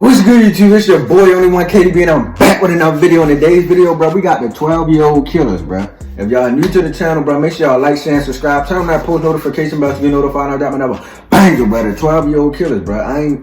What's good, YouTube? It's your boy, Only One KDB, and I'm back with another video. In today's video, bro, we got the 12-year-old killers, bro. If y'all new to the channel, bro, make sure y'all like, share, and subscribe. Turn on that post notification bell to be notified. I drop another banger, bro. The 12-year-old killers, bro.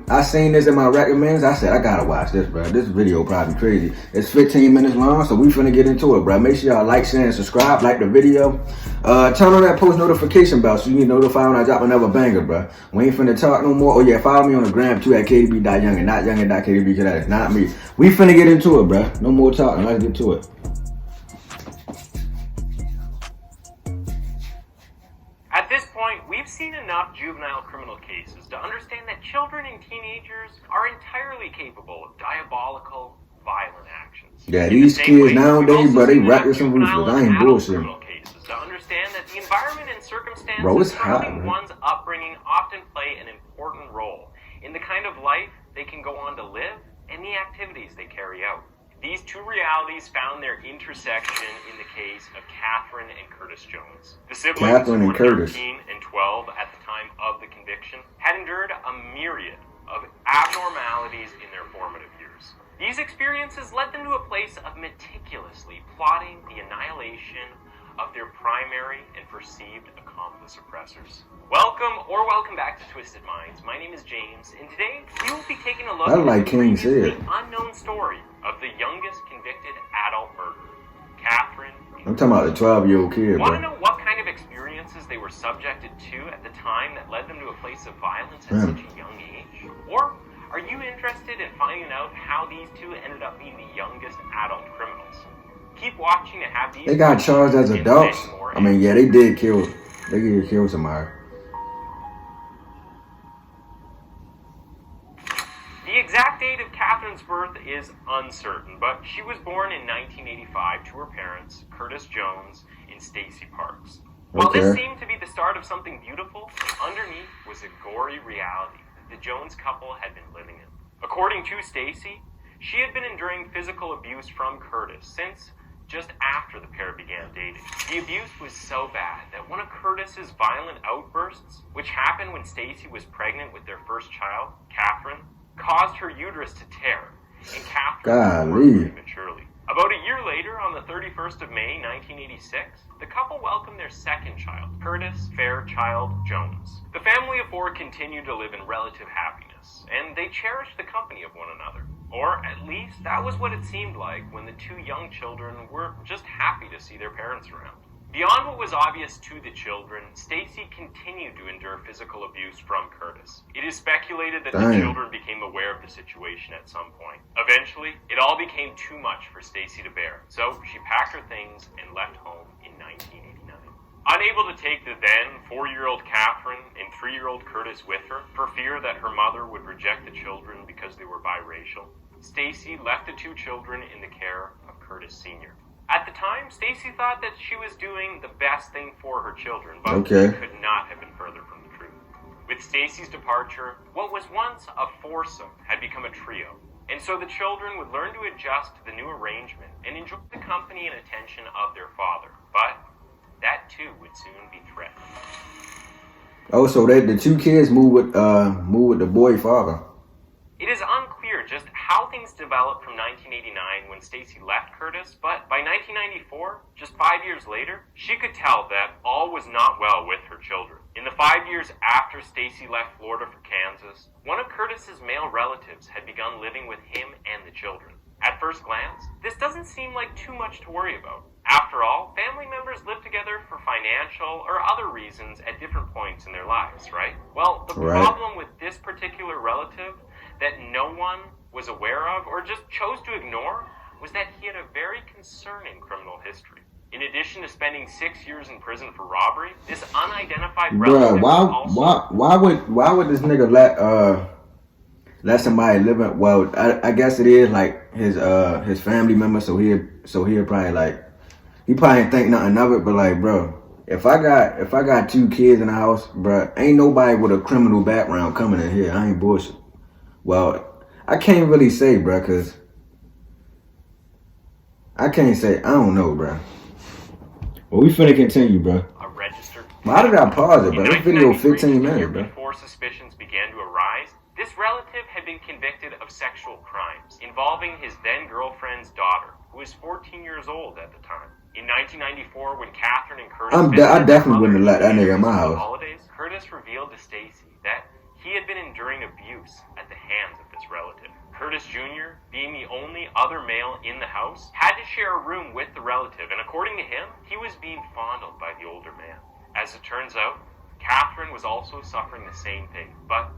I seen this in my recommends. I said I gotta watch this, bro. This video probably crazy. It's 15 minutes long, so we finna get into it, bro. Make sure y'all like, share, and subscribe. Like the video. Turn on that post notification bell so you get notified when I drop another banger, bro. We ain't finna talk no more. Oh yeah, follow me on the gram too at KDB.Youngin, not Youngin.KDB, because that is not me. We finna get into it, bro. No more talking. Let's get to it. At this point, we've seen enough juvenile criminal cases to understand that children and teenagers are entirely capable of diabolical, violent actions. Yeah, these kids nowadays, bro, they reckless and ruthless. I ain't bullshitting. To understand that the environment and circumstances hot, surrounding one's upbringing often play an important role in the kind of life they can go on to live and the activities they carry out. These two realities found their intersection in the case of Catherine and Curtis Jones. The siblings, who were 13 and 12 at the time of the conviction, had endured a myriad of abnormalities in their formative years. These experiences led them to a place of meticulously plotting the annihilation of their primary and perceived accomplice oppressors. Welcome back to Twisted Minds. My name is James, and today we will be taking a look at the unknown story of the youngest convicted adult murderer, Catherine. I'm talking about the 12-year-old kid, Want to know what kind of experiences they were subjected to at the time that led them to a place of violence at such a young age? Or are you interested in finding out how these two ended up being the youngest adult criminals? Keep watching to have these. They got charged as adults. I mean, yeah, they did kill somebody. The exact date of Catherine's birth is uncertain, but she was born in 1985 to her parents, Curtis Jones and Stacy Parks. While this seemed to be the start of something beautiful, underneath was a gory reality that the Jones couple had been living in. According to Stacy, she had been enduring physical abuse from Curtis since just after the pair began dating. The abuse was so bad that one of Curtis's violent outbursts, which happened when Stacy was pregnant with their first child, Catherine, caused her uterus to tear, and Catherine died prematurely. About a year later, on the 31st of May, 1986, the couple welcomed their second child, Curtis Fairchild Jones. The family of four continued to live in relative happiness, and they cherished the company of one another. Or at least that was what it seemed like when the two young children were just happy to see their parents around. Beyond what was obvious to the children, Stacy continued to endure physical abuse from Curtis. It is speculated that the children became aware of the situation at some point. Eventually, it all became too much for Stacy to bear, so she packed her things and left home in 1989. Unable to take the then 4-year-old Catherine and 3-year-old Curtis with her, for fear that her mother would reject the children because they were biracial, Stacy left the two children in the care of Curtis Sr. At the time, Stacy thought that she was doing the best thing for her children, but she could not have been further from the truth. With Stacy's departure, what was once a foursome had become a trio, and so the children would learn to adjust to the new arrangement and enjoy the company and attention of their father. But that too would soon be threatened. Oh, so the two kids move with the boy father. It is unclear just how things developed from 1989 when Stacy left Curtis, but by 1994, just 5 years later, she could tell that all was not well with her children. In the 5 years after Stacy left Florida for Kansas, one of Curtis's male relatives had begun living with him and the children. At first glance, this doesn't seem like too much to worry about. After all, family members live together for financial or other reasons at different points in their lives, right? Well, the problem with this particular relative that no one was aware of or just chose to ignore was that he had a very concerning criminal history. In addition to spending 6 years in prison for robbery, this unidentified relative why would this nigga let somebody live in? Well, I guess it is like his family member, so he'll probably like he probably ain't think nothing of it, but like, bro, if I got two kids in the house, bro, ain't nobody with a criminal background coming in here. I ain't bullshit. Well, I can't really say, bro, cause I can't say. I don't know, bro. Well, we finna continue, bro. A registered. Why did I pause it, bro? This video 15 minutes, bro. Before suspicions began to arise, This relative had been convicted of sexual crimes involving his then-girlfriend's daughter, who was 14 years old at the time. In 1994, when Catherine and Curtis I definitely wouldn't have let that nigga in my house. Holidays, Curtis revealed to Stacy that he had been enduring abuse at the hands of this relative. Curtis Jr., being the only other male in the house, had to share a room with the relative, and according to him, he was being fondled by the older man. As it turns out, Catherine was also suffering the same thing, but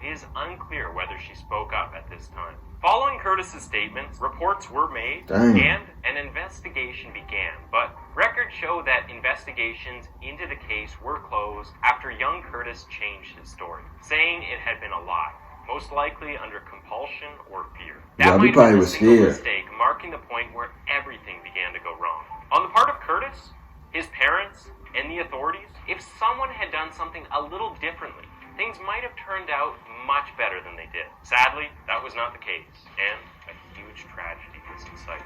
it is unclear whether she spoke up at this time. Following Curtis's statements, reports were made and an investigation began, but records show that investigations into the case were closed after young Curtis changed his story, saying it had been a lie, most likely under compulsion or fear. That might have been a single mistake, marking the point where everything began to go wrong. On the part of Curtis, his parents, and the authorities, if someone had done something a little differently, things might have turned out much better than they did. Sadly, that was not the case, and a huge tragedy was in sight.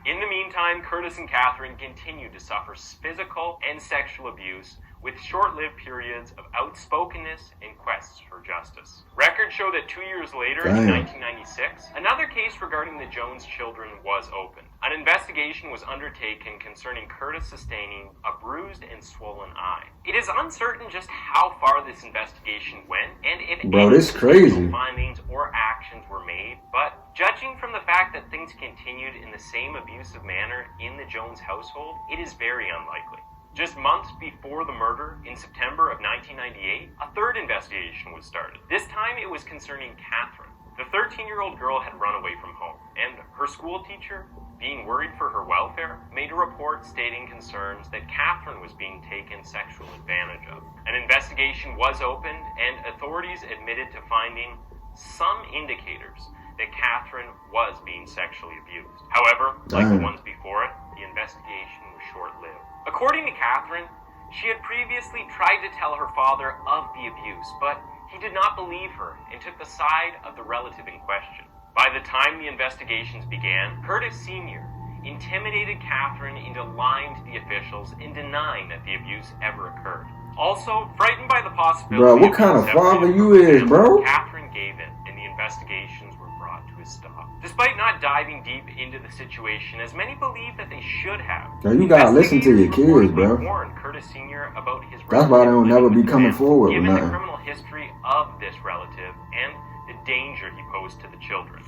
In the meantime, Curtis and Catherine continued to suffer physical and sexual abuse, with short-lived periods of outspokenness and quests for justice. Records show that 2 years later, in 1996, another case regarding the Jones children was opened. An investigation was undertaken concerning Curtis sustaining a bruised and swollen eye. It is uncertain just how far this investigation went, and if any findings or actions were made, but judging from the fact that things continued in the same abusive manner in the Jones household, it is very unlikely. Just months before the murder, in September of 1998, a third investigation was started. This time it was concerning Catherine. The 13-year-old girl had run away from home, and her school teacher, being worried for her welfare, made a report stating concerns that Catherine was being taken sexual advantage of. An investigation was opened, and authorities admitted to finding some indicators that Catherine was being sexually abused. However, like the ones before it, the investigation was short-lived. According to Catherine, she had previously tried to tell her father of the abuse, but he did not believe her and took the side of the relative in question. By the time the investigations began, Curtis Sr. intimidated Catherine into lying to the officials and denying that the abuse ever occurred. Also, frightened by the possibility bro, what kind of father you is, bro? Catherine gave in, and the investigations were brought to a stop. Despite not diving deep into the situation, as many believe that they should have, now you gotta listen to your kids, bro. Warned Curtis Sr. about his That's why they don't never be coming forward with given nothing. the criminal history of this relative and the danger he posed to the children.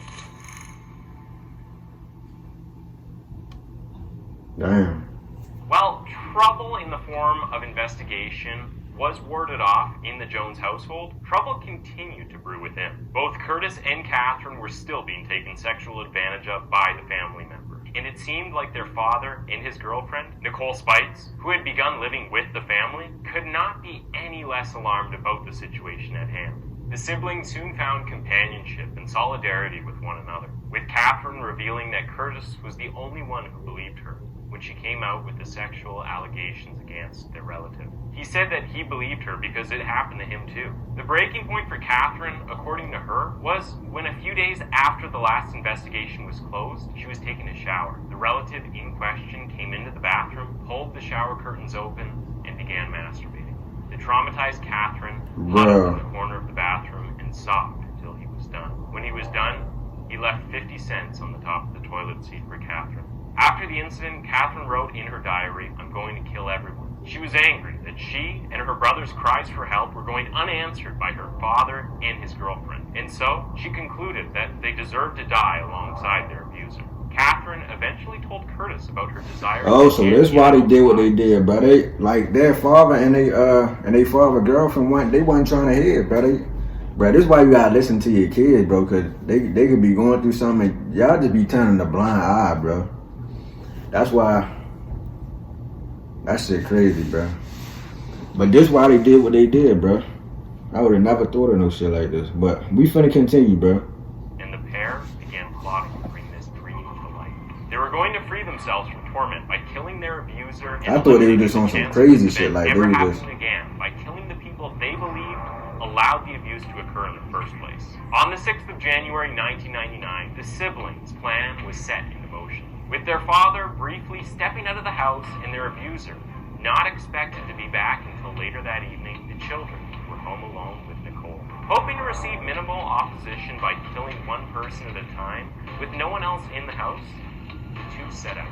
Damn. While trouble in the form of investigation was warded off in the Jones household, trouble continued to brew within. Both Curtis and Catherine were still being taken sexual advantage of by the family member, and it seemed like their father and his girlfriend, Nicole Spites, who had begun living with the family, could not be any less alarmed about the situation at hand. The siblings soon found companionship and solidarity with one another, with Catherine revealing that Curtis was the only one who believed her when she came out with the sexual allegations against their relative. He said that he believed her because it happened to him too. The breaking point for Catherine, according to her, was when a few days after the last investigation was closed, she was taking a shower. The relative in question came into the bathroom, pulled the shower curtains open, and began masturbating. The traumatized Catherine huddled in the corner of the bathroom and sobbed until he was done. When he was done, he left 50 cents on the top of the toilet seat for Catherine. After the incident, Catherine wrote in her diary, "I'm going to kill everyone." She was angry that she and her brother's cries for help were going unanswered by her father and his girlfriend, and so she concluded that they deserved to die alongside their abuser. Catherine eventually told Curtis about her desire. Oh, so that's why they did what they did, bro. They like their father and they father girlfriend they wasn't trying to hear, bro. Bro, this is why you gotta listen to your kids, bro, cause they could be going through something. And y'all just be turning a blind eye, bro. That's why. That shit crazy, bro. But this why they did what they did, bro. I would have never thought of no shit like this. But we finna continue, bro. And the pair began plotting to bring this dream to life. They were going to free themselves from torment by killing their abuser. I thought they were just on some crazy shit, like they were just again by killing the people they believed allowed the abuse to occur in the first place. On the 6th of January 1999, the siblings' plan was set into motion, with their father briefly stepping out of the house and their abuser not expected to be back until later that evening. The children were home alone with Nicole. Hoping to receive minimal opposition by killing one person at a time, with no one else in the house, the two set out.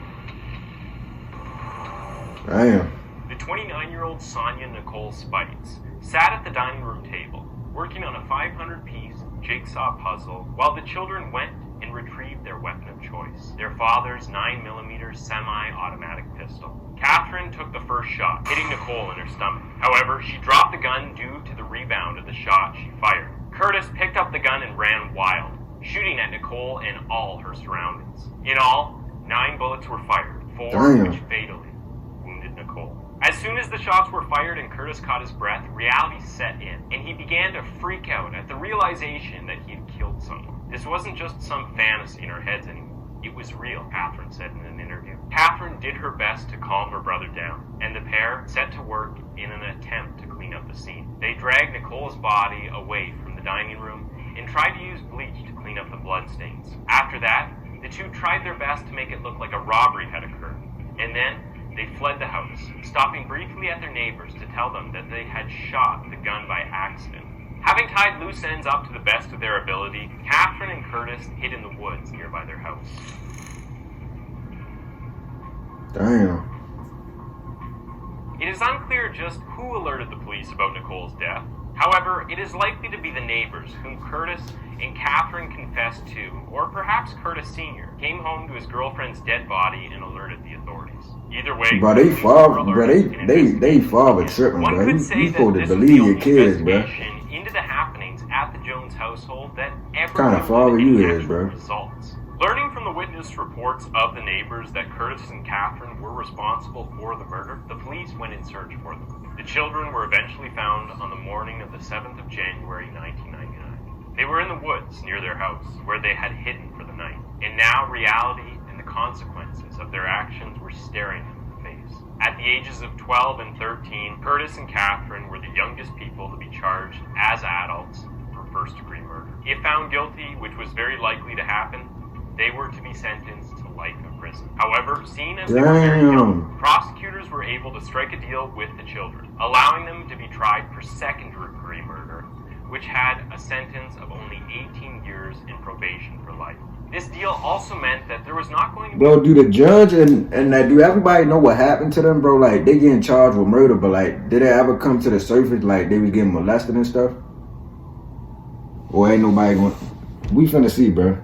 Damn. The 29-year-old Sonia Nicole Spites sat at the dining room table, working on a 500-piece jigsaw puzzle, while the children went and retrieved their weapon of choice, their father's 9mm semi-automatic pistol. Catherine took the first shot, hitting Nicole in her stomach. However, she dropped the gun due to the rebound of the shot she fired. Curtis picked up the gun and ran wild, shooting at Nicole and all her surroundings. In all, 9 bullets were fired, 4 which fatally wounded Nicole. As soon as the shots were fired and Curtis caught his breath, reality set in, and he began to freak out at the realization that he had killed someone. This wasn't just some fantasy in our heads anymore. It was real, Catherine said in an interview. Catherine did her best to calm her brother down, and the pair set to work in an attempt to clean up the scene. They dragged Nicole's body away from the dining room and tried to use bleach to clean up the bloodstains. After that, the two tried their best to make it look like a robbery had occurred, and then they fled the house, stopping briefly at their neighbors to tell them that they had shot the gun by accident. Having tied loose ends up to the best of their ability, Catherine and Curtis hid in the woods nearby their house. Damn. It is unclear just who alerted the police about Nicole's death. However, it is likely to be the neighbors whom Curtis and Catherine confessed to, or perhaps Curtis Sr. came home to his girlfriend's dead body and alerted the authorities. Either way, bro, they father tripping, one bro. could You say supposed that to this believe was your the kids, bro. investigation into the happenings at the Jones household that ever Kind of father yielded you any is, actual bro. results. Learning from the witness reports of the neighbors that Curtis and Catherine were responsible for the murder, the police went in search for them. The children were eventually found on the morning of the 7th of January, 1999. They were in the woods near their house, where they had hidden for the night. And now reality and the consequences of their actions were staring them in the face. At the ages of 12 and 13, Curtis and Catherine were the youngest people to be charged as adults for first-degree murder. If found guilty, which was very likely to happen, they were to be sentenced to life in prison. However, seen as they were very young, prosecutors were able to strike a deal with the children, allowing them to be tried for second-degree murder, which had a sentence of only 18 years in probation for life. This deal also meant that there was not going to be... Bro, do the judge and do everybody know what happened to them, bro? Like, they getting charged with murder, but, like, did it ever come to the surface, like, they was getting molested and stuff? Or ain't nobody going... We finna see, bro.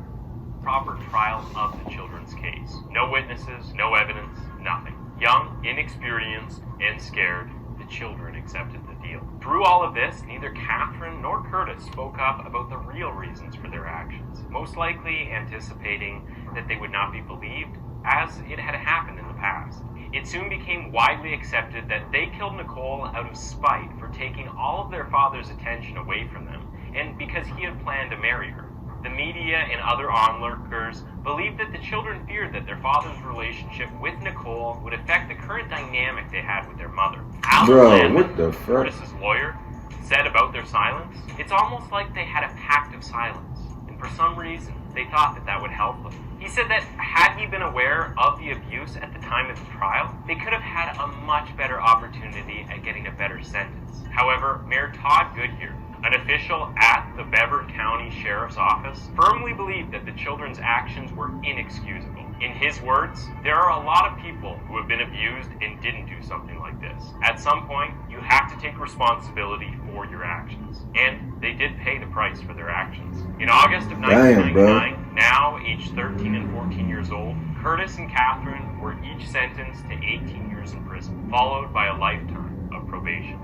Proper trial of the children's case. No witnesses, no evidence, nothing. Young, inexperienced, and scared, the children accepted the deal. Through all of this, neither Catherine nor Curtis spoke up about the real reasons for their actions, most likely anticipating that they would not be believed, as it had happened in the past. It soon became widely accepted that they killed Nicole out of spite for taking all of their father's attention away from them, and because he had planned to marry her. The media and other onlookers believed that the children feared that their father's relationship with Nicole would affect the current dynamic they had with their mother. Bro, what the fuck? Curtis's lawyer said about their silence, "It's almost like they had a pact of silence, and for some reason, they thought that that would help them." He said that had he been aware of the abuse at the time of the trial, they could have had a much better opportunity at getting a better sentence. However, Mayor Todd Goodyear, an official at the Brevard County Sheriff's Office, firmly believed that the children's actions were inexcusable. In his words, "There are a lot of people who have been abused and didn't do something like this. At some point, you have to take responsibility for your actions." And they did pay the price for their actions. In August of 1999, now aged 13 and 14 years old, Curtis and Catherine were each sentenced to 18 years in prison, followed by a lifetime of probation.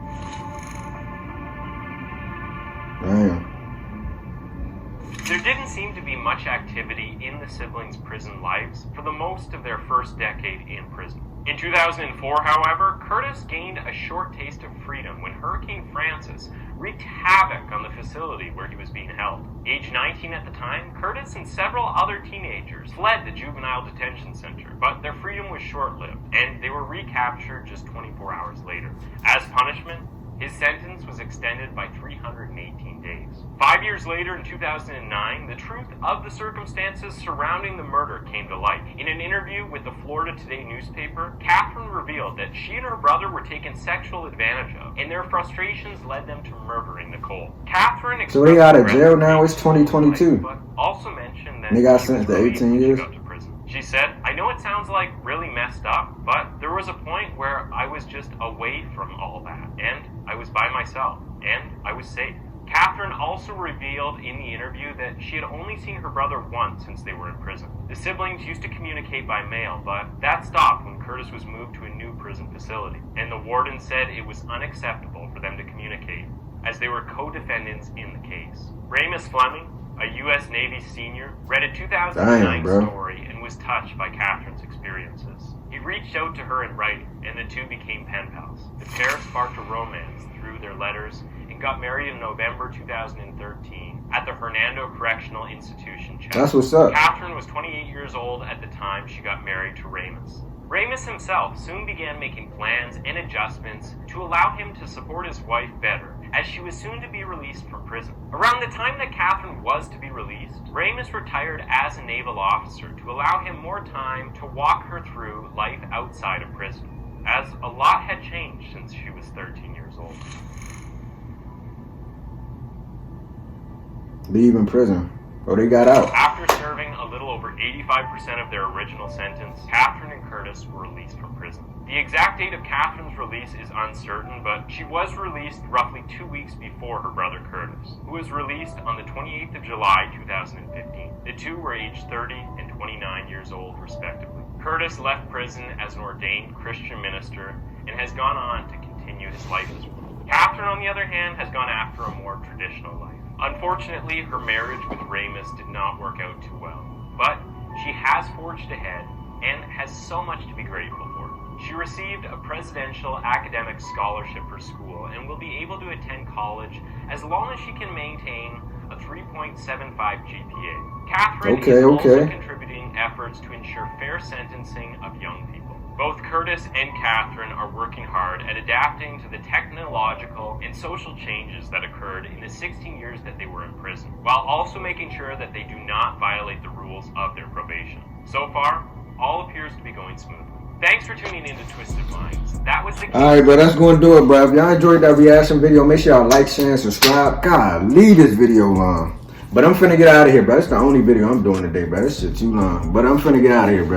Damn. There didn't seem to be much activity in the siblings' prison lives for the most of their first decade in prison. In 2004, however, Curtis gained a short taste of freedom when Hurricane Francis wreaked havoc on the facility where he was being held. Age 19 at the time, Curtis and several other teenagers fled the juvenile detention center, but their freedom was short-lived, and they were recaptured just 24 hours later. As punishment, His sentence was extended by 318 days. 5 years later, in 2009, the truth of the circumstances surrounding the murder came to light. In an interview with the Florida Today newspaper, Catherine revealed that she and her brother were taken sexual advantage of, and their frustrations led them to murdering Nicole. Catherine so they out of jail now. It's 2022. But also mentioned that they got sentenced to 18 years. She said, "I know it sounds like really messed up, but there was a point where I was just away from all that, and I was by myself, and I was safe." Catherine also revealed in the interview that she had only seen her brother once since they were in prison. The siblings used to communicate by mail, but that stopped when Curtis was moved to a new prison facility, and the warden said it was unacceptable for them to communicate, as they were co-defendants in the case. Ramus Fleming, a U.S. Navy senior, read a 2009 story and was touched by Catherine's experiences. He reached out to her in writing, and the two became pen pals. The pair sparked a romance through their letters and got married in November 2013 at the Hernando Correctional Institution. That's what's up. Catherine was 28 years old at the time she got married to Ramus. Ramus himself soon began making plans and adjustments to allow him to support his wife better, as she was soon to be released from prison. Around the time that Catherine was to be released, Ramus retired as a naval officer to allow him more time to walk her through life outside of prison, as a lot had changed since she was 13 years old. Leaving prison. Oh, they got out. After serving a little over 85% of their original sentence, Catherine and Curtis were released from prison. The exact date of Catherine's release is uncertain, but she was released roughly 2 weeks before her brother Curtis, who was released on the 28th of July 2015. The two were aged 30 and 29 years old, respectively. Curtis left prison as an ordained Christian minister and has gone on to continue his life as one. Catherine, on the other hand, has gone after a more traditional life. Unfortunately, her marriage with Ramus did not work out too well, but she has forged ahead and has so much to be grateful for. She received a presidential academic scholarship for school and will be able to attend college as long as she can maintain a 3.75 GPA. Catherine is also contributing efforts to ensure fair sentencing of young people. Both Curtis and Catherine are working hard at adapting to the technological and social changes that occurred in the 16 years that they were in prison, while also making sure that they do not violate the rules of their probation. So far, all appears to be going smoothly. Thanks for tuning in to Twisted Minds. That was the Alright, bro, that's going to do it, bro. If y'all enjoyed that reaction video, make sure y'all like, share, and subscribe. God, leave this video long. But I'm finna get out of here, bro. It's the only video I'm doing today, bro. This shit too long. But I'm finna get out of here, bro.